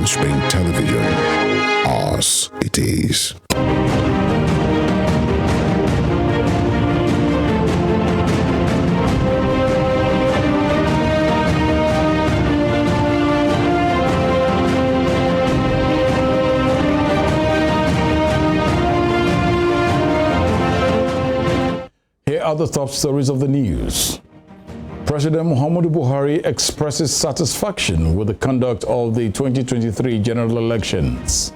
Western Spring Television. Ours it is. Here are the top stories of the news. President Muhammadu Buhari expresses satisfaction with the conduct of the 2023 general elections.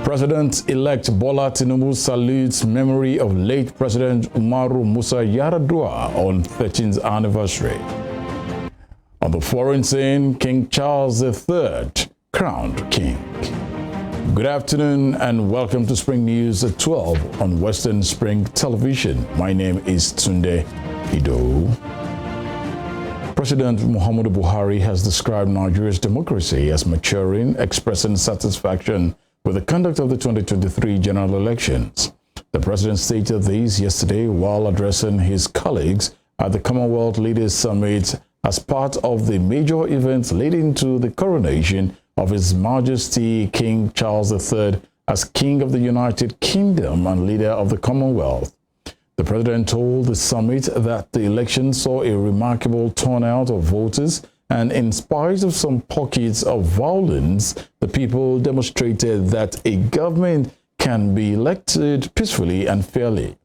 President-elect Bola Tinubu salutes memory of late President Umaru Musa Yar'Adua on 13th anniversary. On the foreign scene, King Charles III crowned king. Good afternoon and welcome to Spring News at 12 on Western Spring Television. My name is Tunde Ido. President Muhammadu Buhari has described Nigeria's democracy as maturing, expressing satisfaction with the conduct of the 2023 general elections. The president stated this yesterday while addressing his colleagues at the Commonwealth Leaders Summit as part of the major events leading to the coronation of His Majesty King Charles III as King of the United Kingdom and leader of the Commonwealth. The president told the summit that the election saw a remarkable turnout of voters, and in spite of some pockets of violence, the people demonstrated that a government can be elected peacefully and fairly.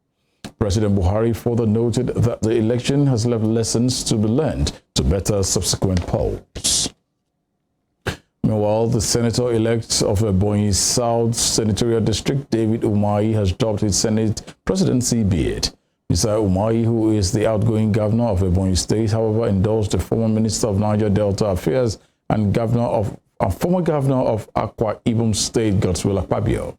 President Buhari further noted that the election has left lessons to be learned to better subsequent polls. Meanwhile, the senator-elect of Ebonyi South Senatorial District, David Umahi, has dropped his Senate presidency bid. Mr. Umahi, who is the outgoing governor of Ebonyi State, however, endorsed the former Minister of Niger Delta Affairs and former governor of Akwa Ibom State, Godswill Akpabio.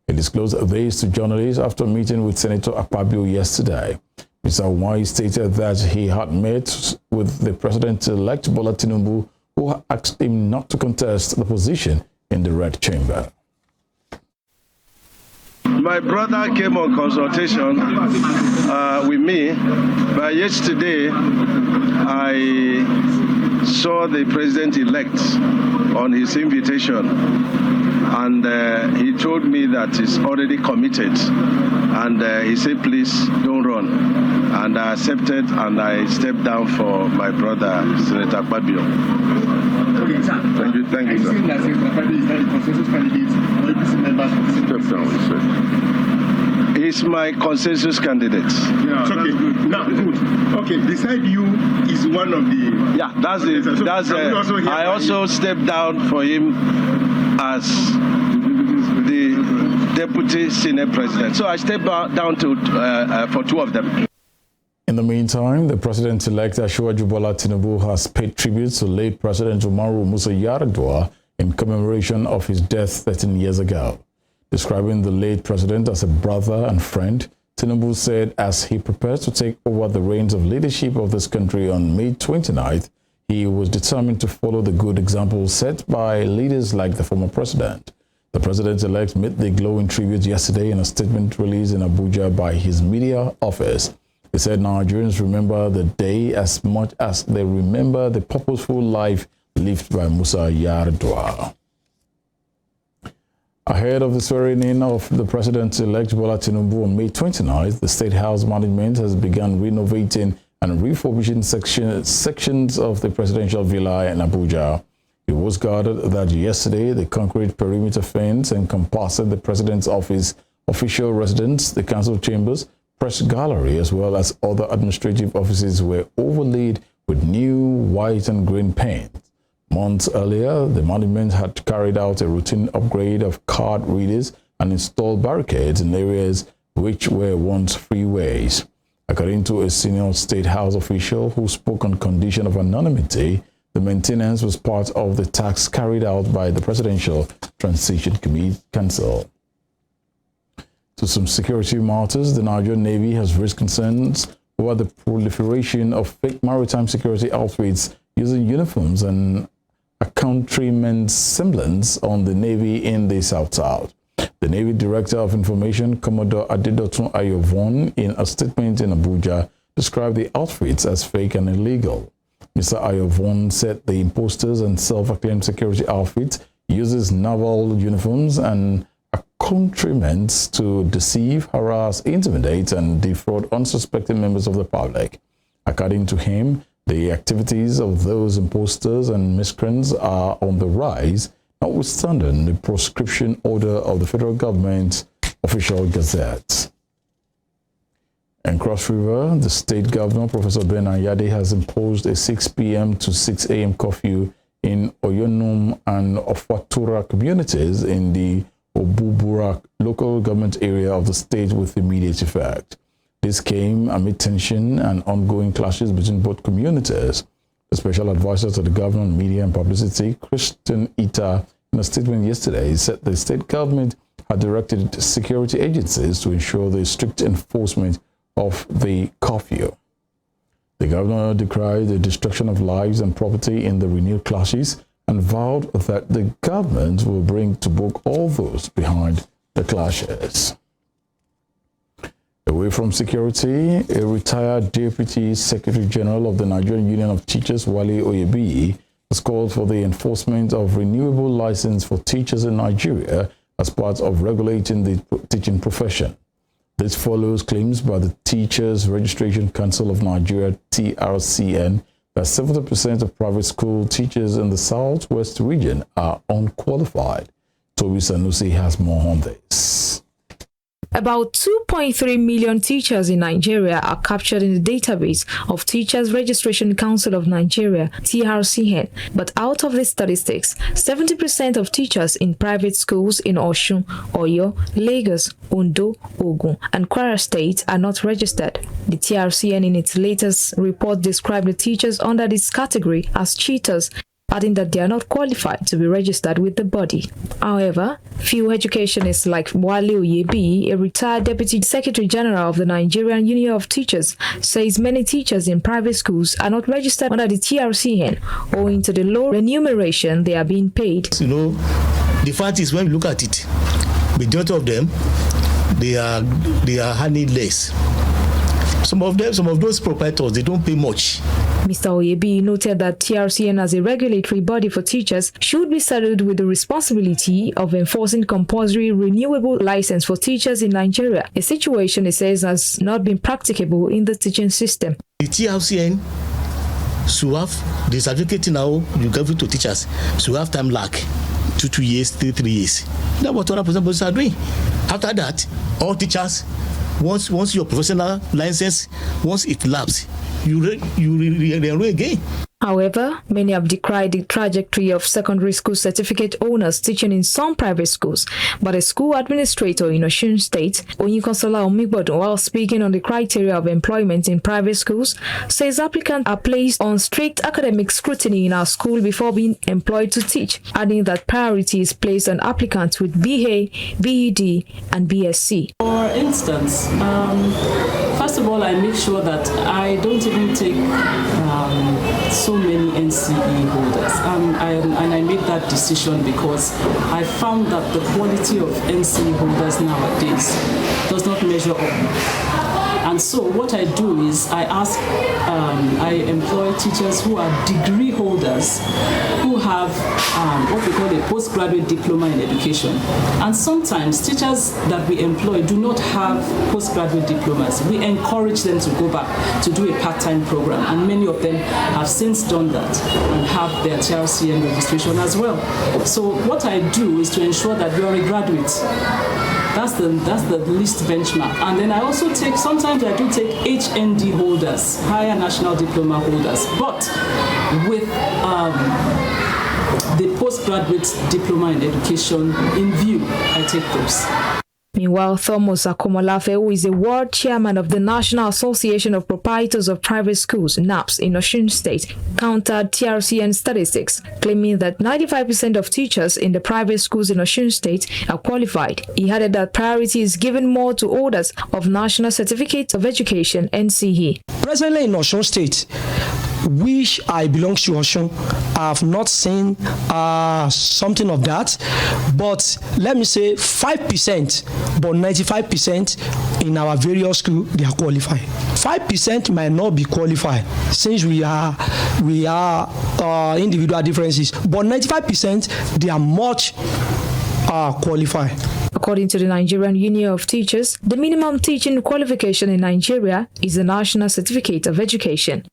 He disclosed this to journalists after meeting with Senator Akpabio yesterday. Mr. Umahi stated that he had met with the president-elect Bola Tinubu, who asked him not to contest the position in the Red Chamber. My brother came on consultation with me, but yesterday I saw the president-elect on his invitation, and he told me that he's already committed, and he said, please don't run. And I accepted, and I stepped down for my brother, Senator Akpabio. Okay, sir. Thank you, sir. I've seen that Senator Akpabio is not the consensus candidate or APC members of the Step down, sir. He's my consensus candidate. Yeah, okay. That's good. Now, good. Okay, beside you is one of the... Yeah, I also stepped down for him as the deputy Senate president. So I stepped down for two of them. In the meantime, the president-elect Asiwaju Bola Tinubu has paid tribute to late President Umaru Musa Yar'Adua in commemoration of his death 13 years ago. Describing the late president as a brother and friend, Tinubu said as he prepares to take over the reins of leadership of this country on May 29th, he was determined to follow the good example set by leaders like the former president. The president-elect made the glowing tribute yesterday in a statement released in Abuja by his media office. He said Nigerians remember the day as much as they remember the purposeful life lived by Musa Yar'Adua. Ahead of the swearing-in of the president-elect Bola Tinubu on May 29th, the State House management has begun renovating and refurbishing sections of the presidential villa in Abuja. It was guarded that yesterday the concrete perimeter fence encompassing the president's office, official residence, the council chambers, press gallery, as well as other administrative offices were overlaid with new white and green paint. Months earlier, the management had carried out a routine upgrade of card readers and installed barricades in areas which were once freeways. According to a senior State House official who spoke on condition of anonymity, the maintenance was part of the task carried out by the Presidential Transition Council. To some security matters, the Nigerian Navy has raised concerns over the proliferation of fake maritime security outfits using uniforms and a countryman's semblance on the Navy in the South-South. The Navy Director of Information, Commodore Adedotun Ayovon, in a statement in Abuja, described the outfits as fake and illegal. Mr. Ayovon said the imposters and self-acclaimed security outfit uses naval uniforms and accoutrements to deceive, harass, intimidate, and defraud unsuspecting members of the public. According to him, the activities of those imposters and miscreants are on the rise, notwithstanding the proscription order of the federal government's official gazettes. In Cross River, the state governor, Professor Ben Anyade, has imposed a 6 p.m. to 6 a.m. curfew in Oyonum and Ofatura communities in the Obuburak local government area of the state with immediate effect. This came amid tension and ongoing clashes between both communities. The special advisor to the governor on media and publicity, Christian Ita, in a statement yesterday, said the state government had directed security agencies to ensure the strict enforcement of the curfew. The governor decried the destruction of lives and property in the renewed clashes and vowed that the government will bring to book all those behind the clashes. Away from security, a retired Deputy Secretary General of the Nigerian Union of Teachers, Wale Oyebi, has called for the enforcement of renewable license for teachers in Nigeria as part of regulating the teaching profession. This follows claims by the Teachers Registration Council of Nigeria, TRCN, that 70% of private school teachers in the Southwest region are unqualified. Toby Sanusi has more on this. About 2.3 million teachers in Nigeria are captured in the database of Teachers Registration Council of Nigeria, TRCN. But out of these statistics, 70% of teachers in private schools in Osun, Oyo, Lagos, Ondo, Ogun, and Kwara states are not registered. The TRCN in its latest report described the teachers under this category as cheaters, adding that they are not qualified to be registered with the body. However, few educationists like Wale Oyebi, a retired Deputy Secretary General of the Nigerian Union of Teachers, says many teachers in private schools are not registered under the TRCN owing to the low remuneration they are being paid. You know, the fact is, when we look at it, majority of them, they are earning less. Some of those proprietors, they don't pay much. Mr. Oyebi noted that TRCN as a regulatory body for teachers should be saddled with the responsibility of enforcing compulsory renewable license for teachers in Nigeria, a situation he says has not been practicable in the teaching system. The TRCN should have the certificate now you give it to teachers, should have time lag 2 years, 3 years. That's what 100% bodies are doing. After that, all teachers, once your professional license, once it lapses, you re-enroll again. However, many have decried the trajectory of secondary school certificate owners teaching in some private schools. But a school administrator in Osun State, Oyinkansola Omigbodo, while speaking on the criteria of employment in private schools, says applicants are placed on strict academic scrutiny in our school before being employed to teach, adding that priority is placed on applicants with BA, BEd, and BSc. For instance, first of all, I make sure that I don't even take so many NCE holders, and I made that decision because I found that the quality of NCE holders nowadays does not measure up. And so what I do is I employ teachers who are degree holders who have what we call a postgraduate diploma in education. And sometimes teachers that we employ do not have postgraduate diplomas. We encourage them to go back to do a part-time program, and many of them have since done that and have their TRCN registration as well. So what I do is to ensure that you're a graduate. That's the least benchmark. And then I also sometimes I do take HND holders, higher national diploma holders, but with the postgraduate diploma in education in view, I take those. Meanwhile, Thomas Akomolafe, who is a world chairman of the National Association of Proprietors of Private Schools, NAPS, in Osun State, countered TRCN statistics, claiming that 95% of teachers in the private schools in Osun State are qualified. He added that priority is given more to holders of National Certificate of Education, NCE. Presently in Osun State, which I belong to Osun, I have not seen something of that. But let me say 5%, but 95% in our various schools, they are qualified. 5% might not be qualified since we are individual differences, but 95% they are much qualified. According to the Nigerian Union of Teachers, the minimum teaching qualification in Nigeria is the National Certificate of Education.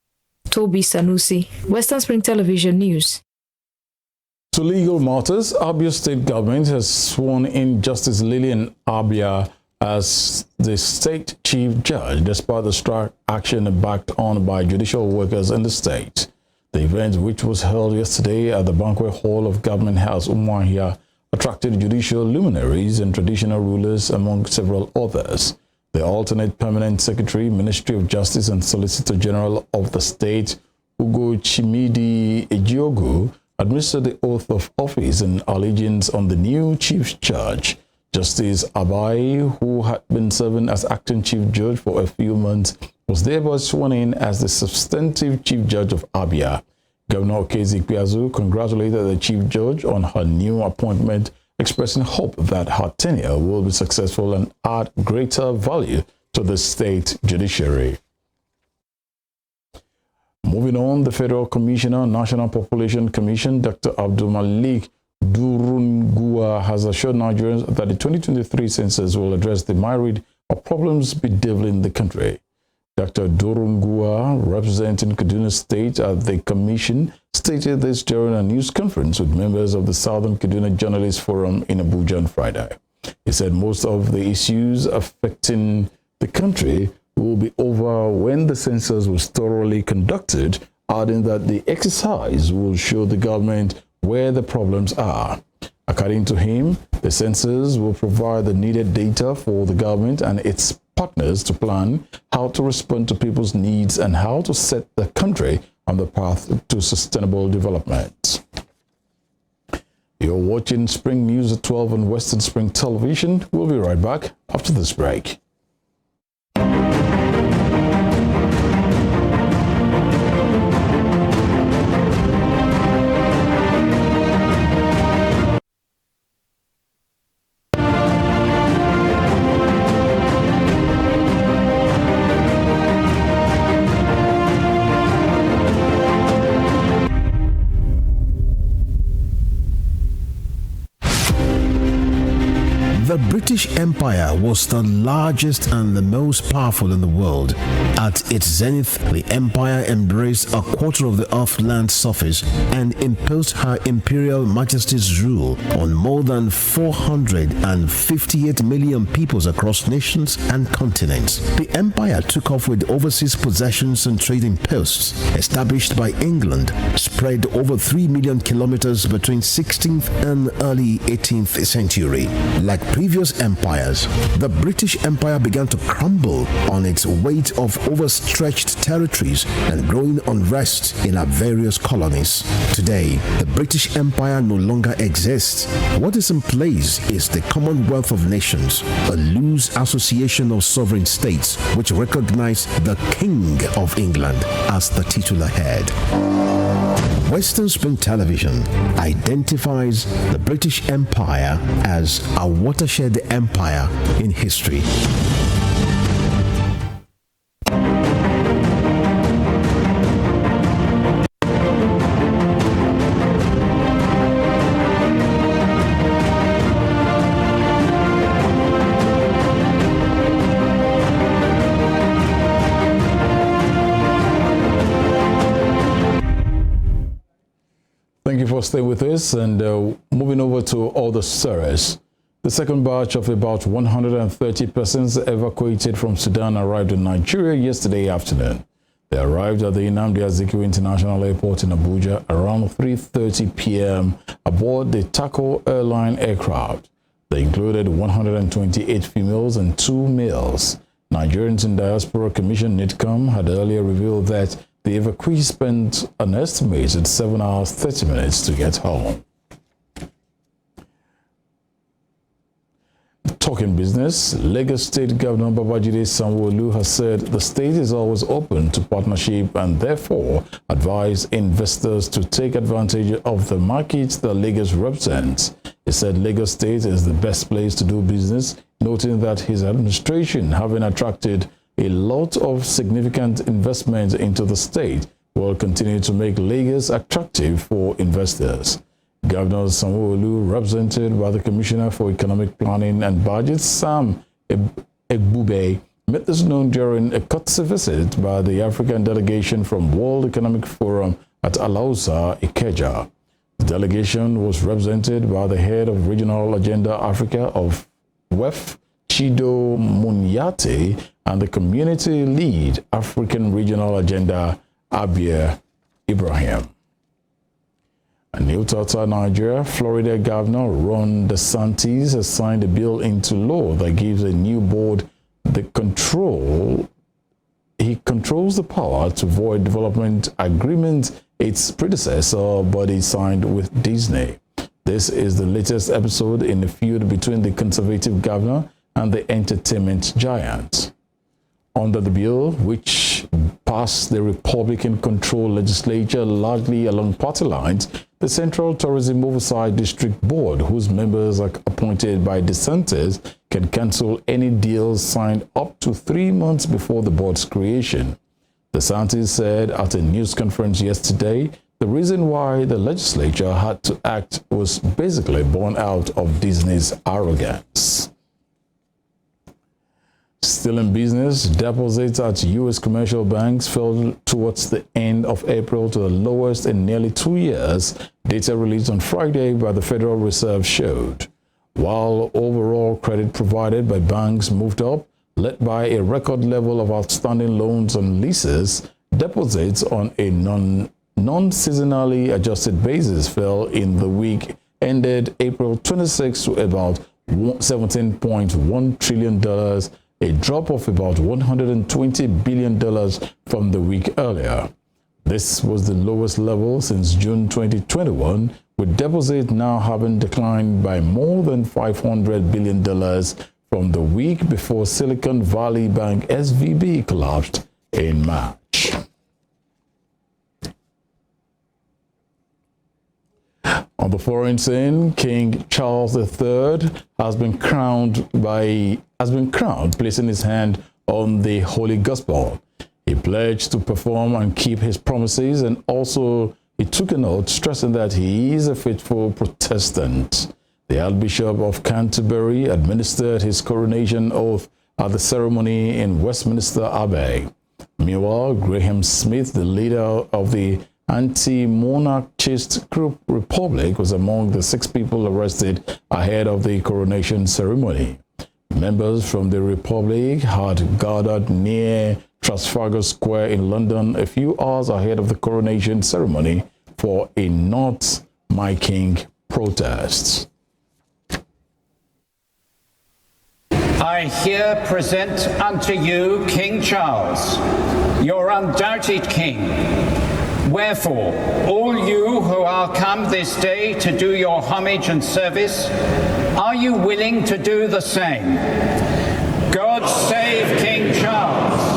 Toby Sanusi, Western Spring Television News. To legal matters, Abia State Government has sworn in Justice Lillian Abia as the state chief judge, despite the strike action backed on by judicial workers in the state. The event, which was held yesterday at the Banquet Hall of Government House, Umuahia, attracted judicial luminaries and traditional rulers, among several others. The alternate permanent secretary, Ministry of Justice and Solicitor General of the state, Ugo Chimidi Ejiogu, administered the oath of office and allegiance on the new chief judge. Justice Abai, who had been serving as acting chief judge for a few months, was thereby sworn in as the substantive chief judge of Abia. Governor Okezi Ikpeazu congratulated the chief judge on her new appointment, expressing hope that her tenure will be successful and add greater value to the state judiciary. Moving on, the Federal Commissioner, National Population Commission, Dr. Abdul Malik Durungua, has assured Nigerians that the 2023 census will address the myriad of problems bedeviling the country. Dr. Durungua, representing Kaduna State at the Commission, stated this during a news conference with members of the Southern Kaduna Journalists Forum in Abuja on Friday. He said most of the issues affecting the country will be over when the census was thoroughly conducted, adding that the exercise will show the government where the problems are. According to him, the census will provide the needed data for the government and its partners to plan how to respond to people's needs and how to set the country on the path to sustainable development. You're watching Spring News at 12 on Western Spring Television. We'll be right back after this break. The British Empire was the largest and the most powerful in the world. At its zenith, the empire embraced a quarter of the earth's land surface and imposed her imperial majesty's rule on more than 458 million peoples across nations and continents. The empire took off with overseas possessions and trading posts established by England, spread over 3 million kilometers between 16th and early 18th century. Like previous empires, the British Empire began to crumble on its weight of overstretched territories and growing unrest in our various colonies. Today, the British Empire no longer exists. What is in place is the Commonwealth of Nations, a loose association of sovereign states which recognize the King of England as the titular head. Western Spring Television identifies the British Empire as a watershed empire in history. Thank you for staying with us, and moving over to other stories. The second batch of about 130 persons evacuated from Sudan arrived in Nigeria yesterday afternoon. They arrived at the Nnamdi Azikiwe International Airport in Abuja around 3:30 p.m. aboard the Taco Airline aircraft. They included 128 females and 2 males. Nigerians in Diaspora Commission (NIDCOM) had earlier revealed that the evacuees spent an estimated 7 hours 30 minutes to get home. Talking business, Lagos State Governor Babajide Sanwo-Olu has said the state is always open to partnership and therefore advised investors to take advantage of the market that Lagos represents. He said Lagos State is the best place to do business, noting that his administration, having attracted a lot of significant investment into the state, will continue to make Lagos attractive for investors. Governor Sanwo-Olu, represented by the Commissioner for Economic Planning and Budget, Sam Egbube, made this known during a courtesy visit by the African delegation from World Economic Forum at Alausa, Ikeja. The delegation was represented by the head of Regional Agenda Africa of WEF, Chido Munyate, and the community lead African Regional Agenda, Abia Ibrahim. In New Tata, Nigeria, Florida Governor Ron DeSantis has signed a bill into law that gives a new board the control. He controls the power to void development agreement its predecessor body signed with Disney. This is the latest episode in a feud between the conservative governor and the entertainment giant. Under the bill, which passed the Republican-controlled legislature largely along party lines, the Central Tourism Oversight District Board, whose members are appointed by DeSantis, can cancel any deals signed up to 3 months before the board's creation. DeSantis said at a news conference yesterday, the reason why the legislature had to act was basically born out of Disney's arrogance. Still in business, deposits at U.S. commercial banks fell towards the end of April to the lowest in nearly 2 years, data released on Friday by the Federal Reserve showed. While overall credit provided by banks moved up, led by a record level of outstanding loans and leases, deposits on a non-seasonally adjusted basis fell in the week ended April 26 to about $17.1 trillion, a drop of about $120 billion from the week earlier. This was the lowest level since June 2021, with deposits now having declined by more than $500 billion from the week before Silicon Valley Bank SVB collapsed in March. On the foreign scene, King Charles III has been crowned, placing his hand on the Holy Gospel. He pledged to perform and keep his promises, and also he took an oath stressing that he is a faithful Protestant. The Archbishop of Canterbury administered his coronation oath at the ceremony in Westminster Abbey. Meanwhile, Graham Smith, the leader of the anti-monarchist group Republic, was among the 6 people arrested ahead of the coronation ceremony. Members from the Republic had gathered near Trafalgar Square in London a few hours ahead of the coronation ceremony for a Not My King protest. I here present unto you King Charles, your undoubted king. Wherefore, all you who are come this day to do your homage and service, are you willing to do the same? God save King Charles.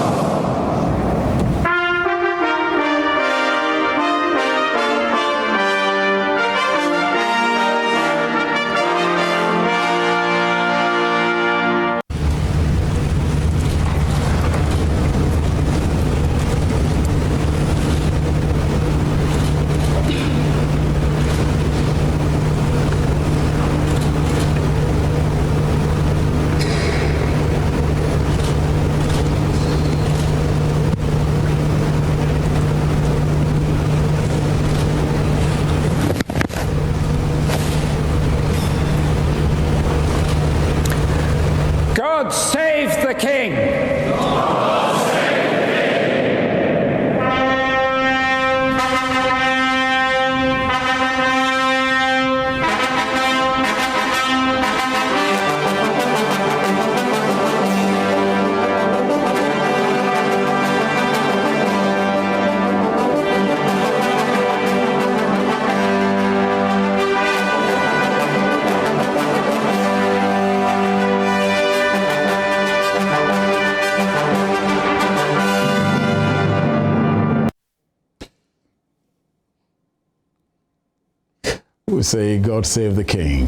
We say God save the king.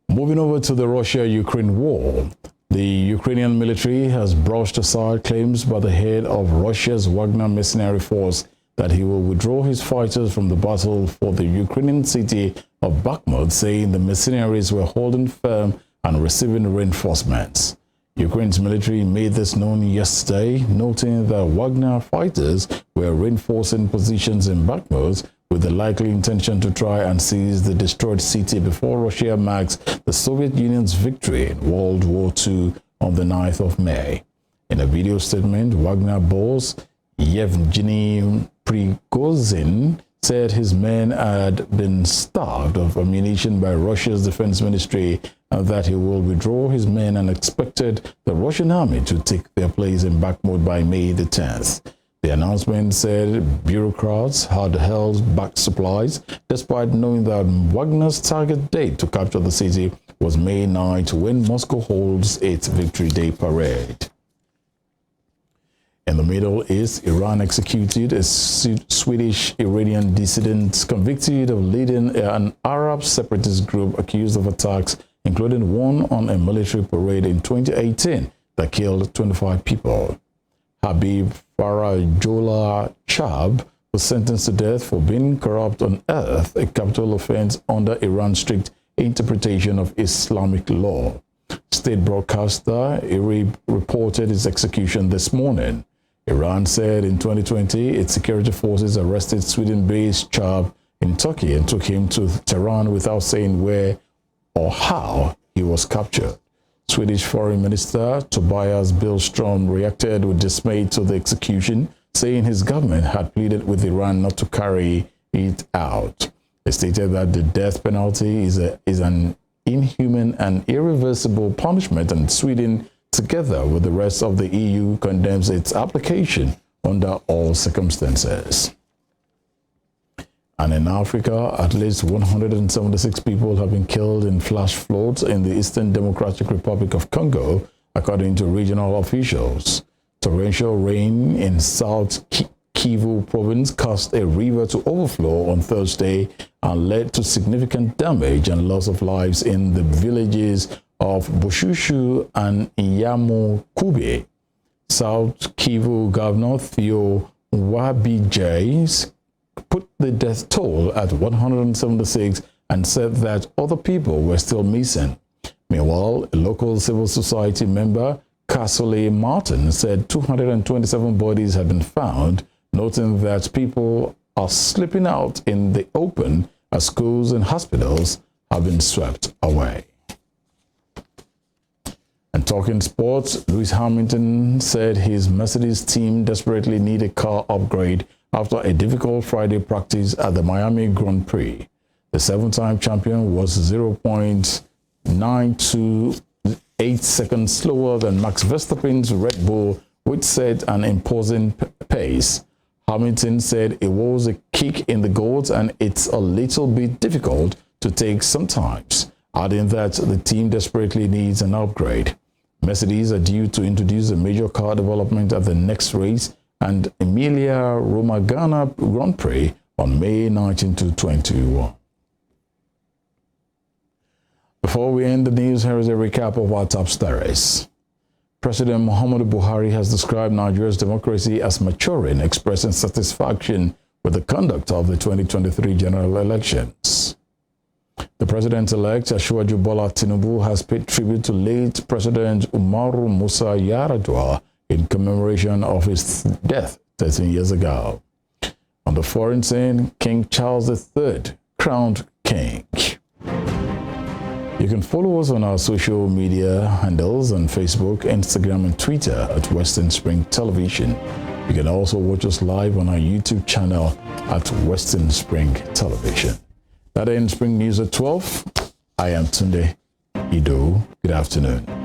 Moving over to the Russia-Ukraine war, the Ukrainian military has brushed aside claims by the head of Russia's Wagner mercenary force that he will withdraw his fighters from the battle for the Ukrainian city of Bakhmut, saying the mercenaries were holding firm and receiving reinforcements. Ukraine's military made this known yesterday, noting that Wagner fighters were reinforcing positions in Bakhmut with the likely intention to try and seize the destroyed city before Russia marks the Soviet Union's victory in World War II on the 9th of May. In a video statement, Wagner boss Yevgeny Prigozhin said his men had been starved of ammunition by Russia's defense ministry and that he will withdraw his men and expected the Russian army to take their place in Bakhmut by May the 10th. The announcement said bureaucrats had held back supplies despite knowing that Wagner's target date to capture the city was May 9th, when Moscow holds its Victory Day parade. In the Middle East, Iran executed a Swedish Iranian dissident convicted of leading an Arab separatist group accused of attacks, including one on a military parade in 2018 that killed 25 people. Habib Farajola Chab was sentenced to death for being corrupt on earth, a capital offense under Iran's strict interpretation of Islamic law. State broadcaster IRIB reported his execution this morning. Iran said in 2020 its security forces arrested Sweden-based Chab in Turkey and took him to Tehran without saying where or how he was captured. Swedish Foreign Minister Tobias Billström reacted with dismay to the execution, saying his government had pleaded with Iran not to carry it out. He stated that the death penalty is an inhuman and irreversible punishment, and Sweden, together with the rest of the EU, condemns its application under all circumstances. And in Africa, at least 176 people have been killed in flash floods in the Eastern Democratic Republic of Congo, according to regional officials. Torrential rain in South Kivu province caused a river to overflow on Thursday and led to significant damage and loss of lives in the villages of Bushushu and Yamokube. South Kivu Governor Theo Wabijay put the death toll at 176 and said that other people were still missing. Meanwhile, a local civil society member, Kasole Martin, said 227 bodies had been found, noting that people are sleeping out in the open as schools and hospitals have been swept away. And talking sports, Lewis Hamilton said his Mercedes team desperately need a car upgrade after a difficult Friday practice at the Miami Grand Prix. The seven-time champion was 0.928 seconds slower than Max Verstappen's Red Bull, which set an imposing pace. Hamilton said it was a kick in the goals and it's a little bit difficult to take sometimes, adding that the team desperately needs an upgrade. Mercedes are due to introduce a major car development at the next race and Emilia-Romagna Grand Prix on May 19 to 21. Before we end the news, here is a recap of our top stories. President Muhammadu Buhari has described Nigeria's democracy as maturing, expressing satisfaction with the conduct of the 2023 general elections. The president-elect, Asiwaju Bola Tinubu, has paid tribute to late President Umaru Musa Yar'Adua in commemoration of his death 13 years ago. On the foreign scene, King Charles III crowned king. You can follow us on our social media handles on Facebook, Instagram, and Twitter at Western Spring Television. You can also watch us live on our YouTube channel at Western Spring Television. That ends Spring News at 12. I am Tunde Ido. Good afternoon.